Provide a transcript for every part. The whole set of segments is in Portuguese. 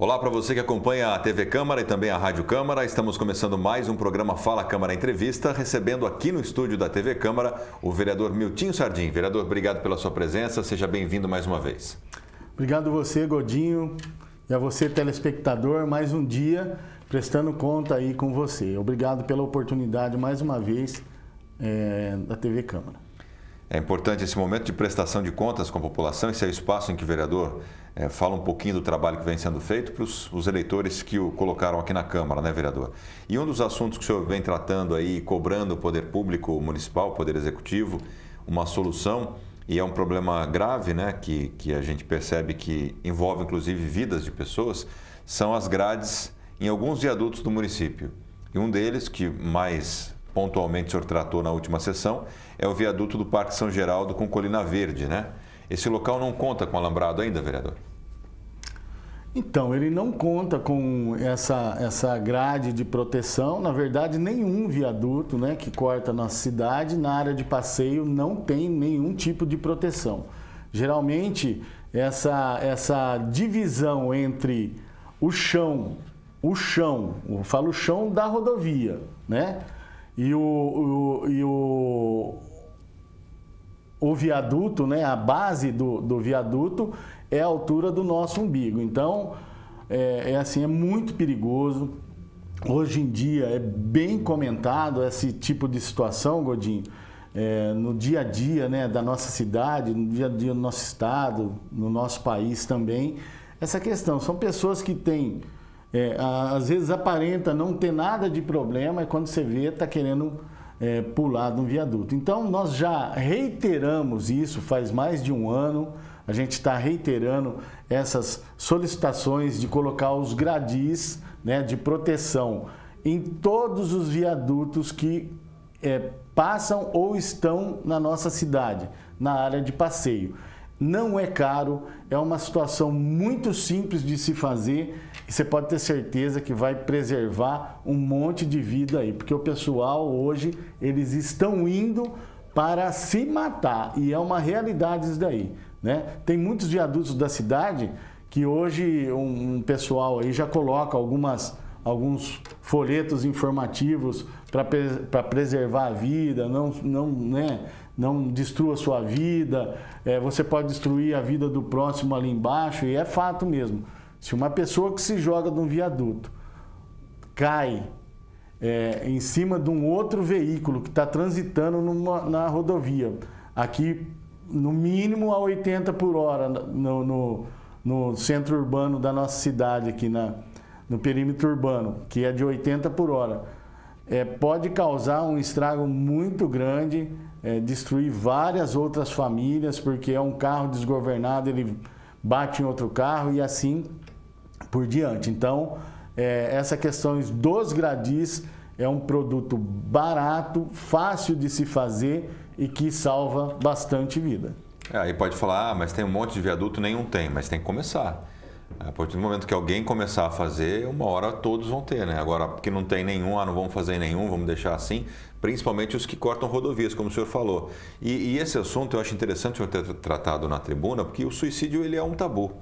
Olá para você que acompanha a TV Câmara e também a Rádio Câmara. Estamos começando mais um programa Fala Câmara Entrevista, recebendo aqui no estúdio da TV Câmara o vereador Miltinho Sardim. Vereador, obrigado pela sua presença, seja bem-vindo mais uma vez. Obrigado a você, Godinho, e a você, telespectador, mais um dia prestando conta aí com você. Obrigado pela oportunidade mais uma vez da TV Câmara. É importante esse momento de prestação de contas com a população, esse é o espaço em que o vereador fala um pouquinho do trabalho que vem sendo feito para os eleitores que o colocaram aqui na Câmara, né, vereador? E um dos assuntos que o senhor vem tratando aí, cobrando o poder público municipal, o poder executivo, uma solução, e é um problema grave, né, que a gente percebe que envolve inclusive vidas de pessoas, são as grades em alguns viadutos do município. E um deles, que mais pontualmente o senhor tratou na última sessão, é o viaduto do Parque São Geraldo com Colina Verde, né? Esse local não conta com alambrado ainda, vereador? Então, ele não conta com essa grade de proteção. Na verdade, nenhum viaduto, né, que corta a nossa cidade, na área de passeio, não tem nenhum tipo de proteção. Geralmente, essa divisão entre o chão, eu falo o chão da rodovia, né? E o viaduto, né, a base do viaduto é a altura do nosso umbigo. Então, é muito perigoso. Hoje em dia é bem comentado esse tipo de situação, Godinho, no dia a dia, né, da nossa cidade, no dia a dia do nosso estado, no nosso país também. Essa questão, são pessoas que têm, às vezes aparenta não ter nada de problema e quando você vê, está querendo pular de um viaduto. Então, nós já reiteramos isso faz mais de um ano. A gente está reiterando essas solicitações de colocar os gradis, né, de proteção em todos os viadutos que passam ou estão na nossa cidade, na área de passeio. Não é caro, é uma situação muito simples de se fazer e você pode ter certeza que vai preservar um monte de vida aí, porque o pessoal hoje, eles estão indo para se matar e é uma realidade isso daí, né? Tem muitos viadutos da cidade que hoje um pessoal aí já coloca alguns folhetos informativos para preservar a vida, não destrua a sua vida, você pode destruir a vida do próximo ali embaixo, e é fato mesmo. Se uma pessoa que se joga de um viaduto cai em cima de um outro veículo que está transitando na rodovia, aqui no mínimo a 80 por hora no centro urbano da nossa cidade, aqui no perímetro urbano, que é de 80 por hora, pode causar um estrago muito grande, destruir várias outras famílias, porque é um carro desgovernado, ele bate em outro carro e assim por diante. Então, essa questão dos gradis é um produto barato, fácil de se fazer e que salva bastante vida. Aí pode falar, mas tem um monte de viaduto, nenhum tem, mas tem que começar. A partir do momento que alguém começar a fazer, uma hora todos vão ter, né? Agora, porque não tem nenhum, não vamos fazer nenhum, vamos deixar assim, principalmente os que cortam rodovias, como o senhor falou. E esse assunto eu acho interessante o senhor ter tratado na tribuna, porque o suicídio ele é um tabu.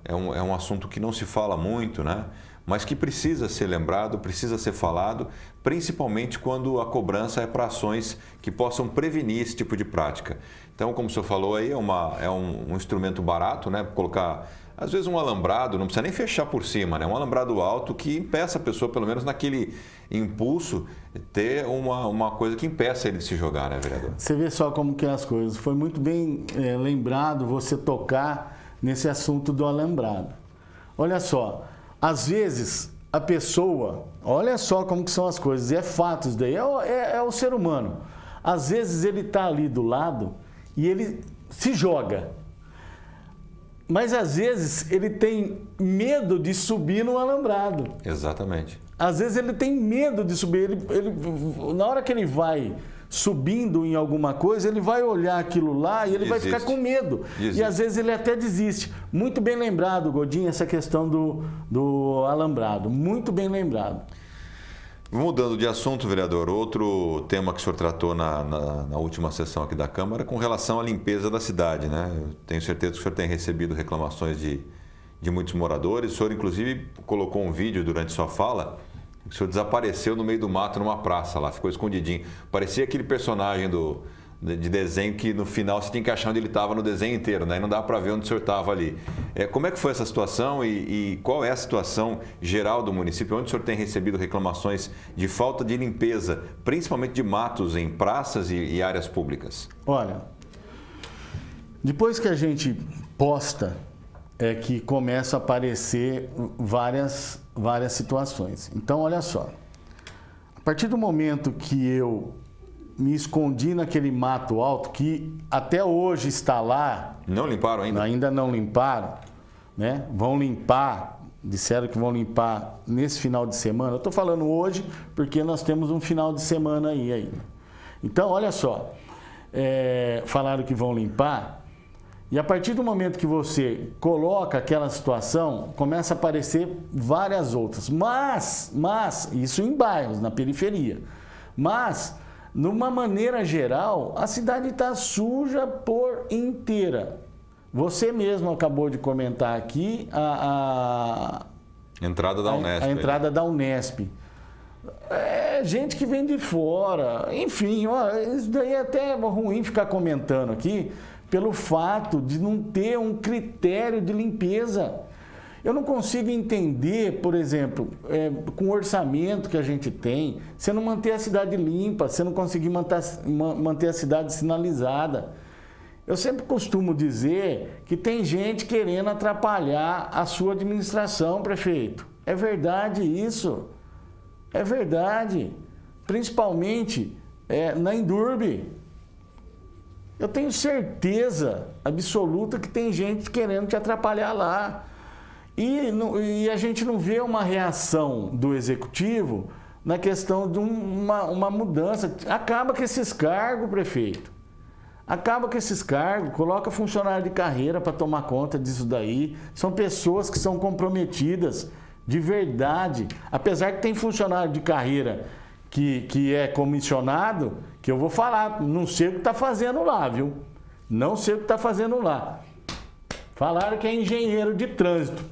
É um assunto que não se fala muito, né? Mas que precisa ser lembrado, precisa ser falado, principalmente quando a cobrança é para ações que possam prevenir esse tipo de prática. Então, como o senhor falou aí, é um instrumento barato, né? Colocar, às vezes, um alambrado, não precisa nem fechar por cima, né? Um alambrado alto que impeça a pessoa, pelo menos naquele impulso, ter uma coisa que impeça ele de se jogar, né, vereador? Você vê só como que é as coisas. Foi muito bem lembrado você tocar nesse assunto do alambrado. Olha só, às vezes a pessoa, olha só como que são as coisas, e é fato isso daí, é o ser humano. Às vezes ele está ali do lado e ele se joga. Mas às vezes ele tem medo de subir no alambrado. Exatamente. Às vezes ele tem medo de subir. Na hora que ele vai subindo em alguma coisa, ele vai olhar aquilo lá e ele vai ficar com medo. E às vezes ele até desiste. Muito bem lembrado, Godinho, essa questão do alambrado. Muito bem lembrado. Mudando de assunto, vereador, outro tema que o senhor tratou na última sessão aqui da Câmara com relação à limpeza da cidade, né? Eu tenho certeza que o senhor tem recebido reclamações de de muitos moradores. O senhor, inclusive, colocou um vídeo durante sua fala. O senhor desapareceu no meio do mato numa praça lá, ficou escondidinho. Parecia aquele personagem de desenho que no final você tinha que achar onde ele estava no desenho inteiro, né? E não dá para ver onde o senhor estava ali. Como é que foi essa situação e qual é a situação geral do município? Onde o senhor tem recebido reclamações de falta de limpeza, principalmente de matos em praças e áreas públicas? Olha, depois que a gente posta, é que começa a aparecer várias situações. Então, olha só, a partir do momento que eu me escondi naquele mato alto, que até hoje está lá... Não limparam ainda? Ainda não limparam, né? Vão limpar, disseram que vão limpar nesse final de semana. Eu estou falando hoje porque nós temos um final de semana aí ainda. Então, olha só, falaram que vão limpar, e a partir do momento que você coloca aquela situação, começa a aparecer várias outras. Mas isso em bairros, na periferia. Mas, numa maneira geral, a cidade está suja por inteira. Você mesmo acabou de comentar aqui a entrada da Unesp. A entrada da Unesp. É gente que vem de fora. Enfim, ó, isso daí é até ruim ficar comentando aqui, pelo fato de não ter um critério de limpeza. Eu não consigo entender, por exemplo, com o orçamento que a gente tem, você não manter a cidade limpa, você não conseguir manter a cidade sinalizada. Eu sempre costumo dizer que tem gente querendo atrapalhar a sua administração, prefeito. É verdade isso. É verdade. Principalmente na Indurbe. Eu tenho certeza absoluta que tem gente querendo te atrapalhar lá. E a gente não vê uma reação do executivo na questão de uma mudança. Acaba com esses cargos, prefeito. Acaba com esses cargos, coloca funcionário de carreira para tomar conta disso daí. São pessoas que são comprometidas de verdade. Apesar que tem funcionário de carreira que é comissionado, que eu vou falar, não sei o que está fazendo lá, viu? Não sei o que está fazendo lá. Falaram que é engenheiro de trânsito.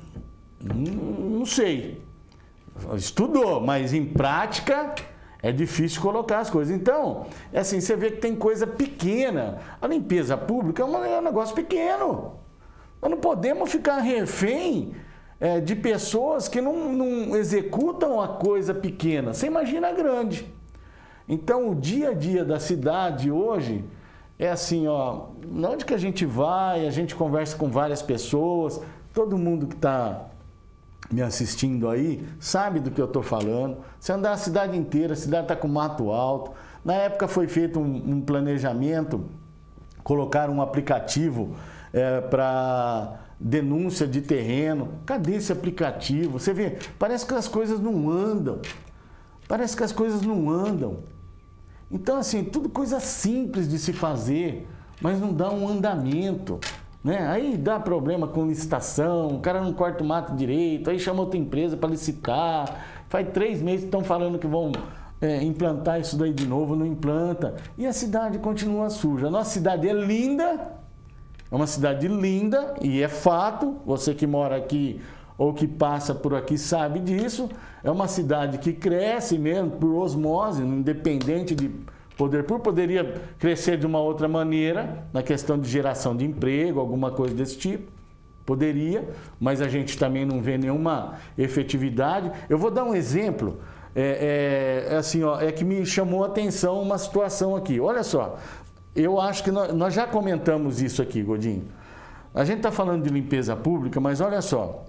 Não sei. Estudou, mas em prática é difícil colocar as coisas. Então, assim, você vê que tem coisa pequena. A limpeza pública é um negócio pequeno. Nós não podemos ficar refém de pessoas que não executam a coisa pequena. Você imagina a grande. Então, o dia a dia da cidade hoje é assim, ó, onde que a gente vai, a gente conversa com várias pessoas, todo mundo que está me assistindo aí sabe do que eu estou falando. Você andar a cidade inteira, a cidade está com mato alto. Na época foi feito um planejamento, colocaram um aplicativo para denúncia de terreno. Cadê esse aplicativo? Você vê, parece que as coisas não andam. Parece que as coisas não andam. Então, assim, tudo coisa simples de se fazer, mas não dá um andamento, né? Aí dá problema com licitação, o cara não corta o mato direito, aí chama outra empresa para licitar. Faz 3 meses que estão falando que vão implantar isso daí de novo, não implanta. E a cidade continua suja. A nossa cidade é linda. É uma cidade linda e é fato, você que mora aqui ou que passa por aqui sabe disso. É uma cidade que cresce mesmo por osmose, independente de poder público. Poderia crescer de uma outra maneira, na questão de geração de emprego, alguma coisa desse tipo. Poderia, mas a gente também não vê nenhuma efetividade. Eu vou dar um exemplo, assim, ó, que me chamou a atenção uma situação aqui. Olha só. Eu acho que nós já comentamos isso aqui, Godinho. A gente está falando de limpeza pública, mas olha só.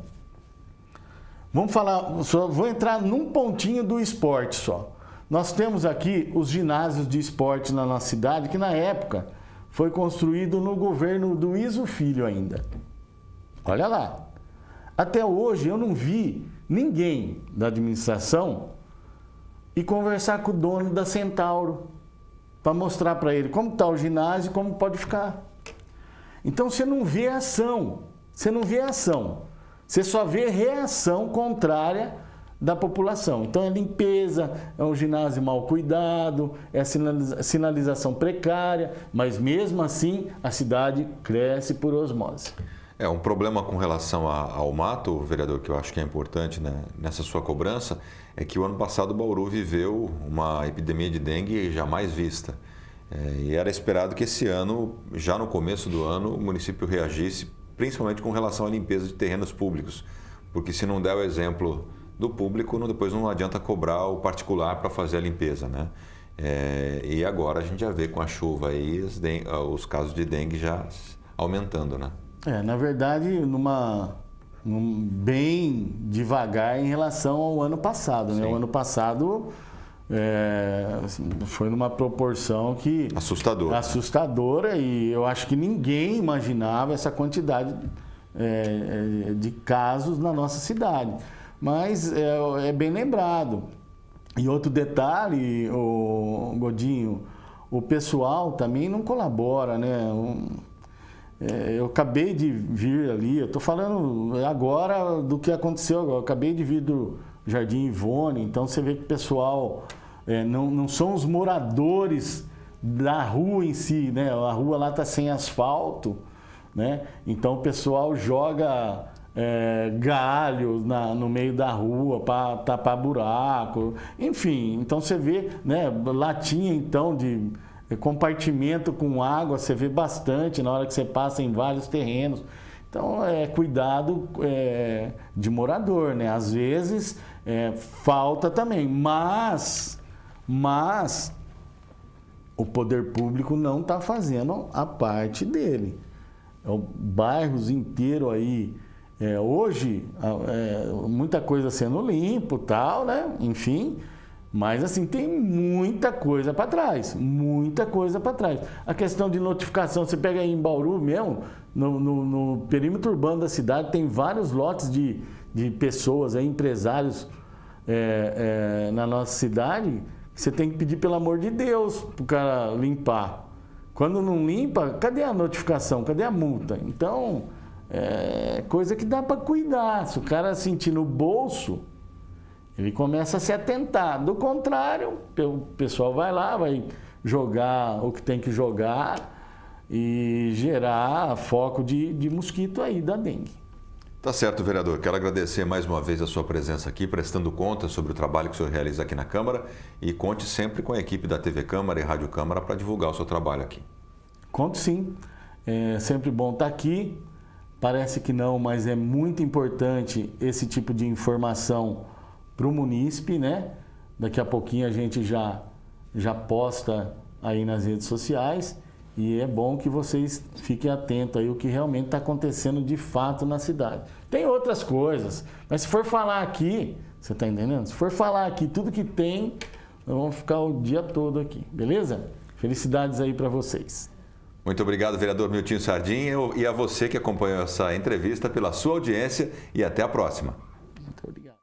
Vamos falar, vou entrar num pontinho do esporte só. Nós temos aqui os ginásios de esporte na nossa cidade, que na época foi construído no governo do Iso Filho ainda. Olha lá. Até hoje eu não vi ninguém da administração ir conversar com o dono da Centauro, para mostrar para ele como está o ginásio e como pode ficar. Então você não vê ação, você só vê reação contrária da população. Então é limpeza, é um ginásio mal cuidado, é sinalização precária, mas mesmo assim a cidade cresce por osmose. Um problema com relação ao mato, vereador, que eu acho que é importante, né, nessa sua cobrança, é que o ano passado o Bauru viveu uma epidemia de dengue jamais vista. E era esperado que esse ano, já no começo do ano, o município reagisse, principalmente com relação à limpeza de terrenos públicos. Porque se não der o exemplo do público, depois não adianta cobrar o particular para fazer a limpeza, né? E agora a gente já vê com a chuva aí os casos de dengue já aumentando, né? Na verdade, bem devagar em relação ao ano passado, né? O ano passado foi numa proporção que... assustadora, e eu acho que ninguém imaginava essa quantidade de casos na nossa cidade. Mas é bem lembrado. E outro detalhe, Godinho, o pessoal também não colabora, né? Eu acabei de vir ali, eu estou falando agora do que aconteceu agora. Eu acabei de vir do Jardim Ivone, então você vê que o pessoal não são os moradores da rua em si, né? A rua lá está sem asfalto, né? Então o pessoal joga galho no meio da rua para tapar buraco, enfim. Então você vê, né, latinha então de compartimento com água, você vê bastante na hora que você passa em vários terrenos. Então, cuidado de morador, né? Às vezes falta também, mas o poder público não está fazendo a parte dele. Bairros inteiros aí, hoje, muita coisa sendo limpo, tal, né? Enfim. Mas, assim, tem muita coisa para trás, muita coisa para trás. A questão de notificação, você pega aí em Bauru mesmo, no perímetro urbano da cidade, tem vários lotes de pessoas, empresários na nossa cidade, que você tem que pedir, pelo amor de Deus, para o cara limpar. Quando não limpa, cadê a notificação? Cadê a multa? Então, coisa que dá para cuidar. Se o cara sentir no bolso, ele começa a se atentar. Do contrário, o pessoal vai lá, vai jogar o que tem que jogar e gerar foco de mosquito aí da dengue. Tá certo, vereador. Quero agradecer mais uma vez a sua presença aqui, prestando conta sobre o trabalho que o senhor realiza aqui na Câmara, e conte sempre com a equipe da TV Câmara e Rádio Câmara para divulgar o seu trabalho aqui. Conto sim. É sempre bom estar aqui. Parece que não, mas é muito importante esse tipo de informação para o munícipe, né? Daqui a pouquinho a gente já posta aí nas redes sociais, e é bom que vocês fiquem atentos aí o que realmente está acontecendo de fato na cidade. Tem outras coisas, mas se for falar aqui, você está entendendo? Se for falar aqui tudo que tem, nós vamos ficar o dia todo aqui, beleza? Felicidades aí para vocês. Muito obrigado, vereador Miltinho Sardinha, e a você que acompanhou essa entrevista pela sua audiência, e até a próxima. Muito obrigado.